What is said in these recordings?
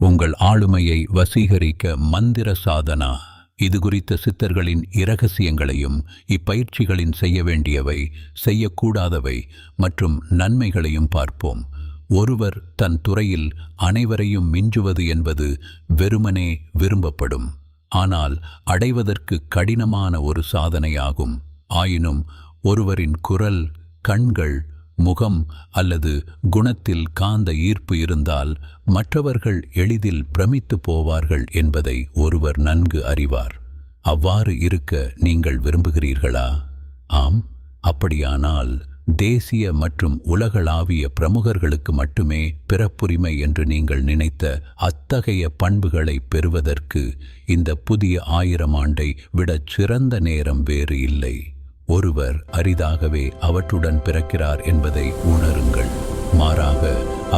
உங்கள் ஆளுமையை வசீகரிக்க மந்திர சாதனா. இது குறித்த சித்தர்களின் இரகசியங்களையும் இப்பயிற்சிகளின் செய்ய வேண்டியவை, செய்யக்கூடாதவை மற்றும் நன்மைகளையும் பார்ப்போம். ஒருவர் தன் துறையில் அனைவரையும் மிஞ்சுவது என்பது வெறுமனே விரும்பப்படும், ஆனால் அடைவதற்கு கடினமான ஒரு சாதனையாகும். ஆயினும் ஒருவரின் குரல், கண்கள், முகம் அல்லது குணத்தில் காந்த ஈர்ப்பு இருந்தால் மற்றவர்கள் எளிதில் பிரமித்து போவார்கள் என்பதை ஒருவர் நன்கு அறிவார். அவ்வாறு இருக்க நீங்கள் விரும்புகிறீர்களா? ஆம், அப்படியானால் தேசிய மற்றும் உலகளாவிய பிரமுகர்களுக்கு மட்டுமே பிறப்புரிமை என்று நீங்கள் நினைத்த அத்தகைய பண்புகளை பெறுவதற்கு இந்த புதிய 1000 ஆண்டை விடச் சிறந்த நேரம் வேறு இல்லை. ஒருவர் அரிதாகவே அவற்றுடன் பிறக்கிறார் என்பதை உணருங்கள். மாறாக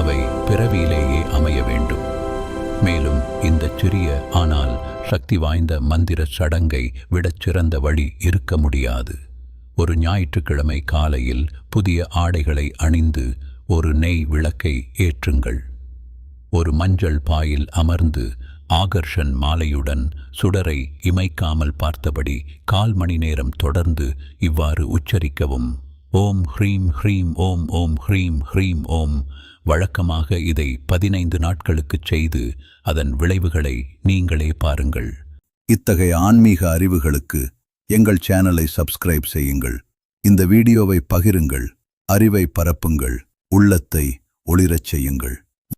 அவை பிறவியிலேயே அமைய வேண்டும். மேலும் இந்த சிறிய ஆனால் சக்தி வாய்ந்த மந்திர சடங்கை விடச் சிறந்த வழி இருக்க முடியாது. ஒரு ஞாயிற்றுக்கிழமை காலையில் புதிய ஆடைகளை அணிந்து ஒரு நெய் விளக்கை ஏற்றுங்கள். ஒரு மஞ்சள் பாயில் அமர்ந்து ஆகர்ஷன் மாலையுடன் சுடரை இமைக்காமல் பார்த்தபடி 1/4 மணி நேரம் தொடர்ந்து இவ்வாறு உச்சரிக்கவும்: ஓம் ஹ்ரீம் ஹ்ரீம் ஓம், ஓம் ஹ்ரீம் ஹ்ரீம் ஓம். வழக்கமாக இதை 15 நாட்களுக்குச் செய்து அதன் விளைவுகளை நீங்களே பாருங்கள். இத்தகைய ஆன்மீக அறிவுகளுக்கு எங்கள் சேனலை சப்ஸ்கிரைப் செய்யுங்கள். இந்த வீடியோவை பகிருங்கள், அறிவை பரப்புங்கள், உள்ளத்தை ஒளிரச் செய்யுங்கள்.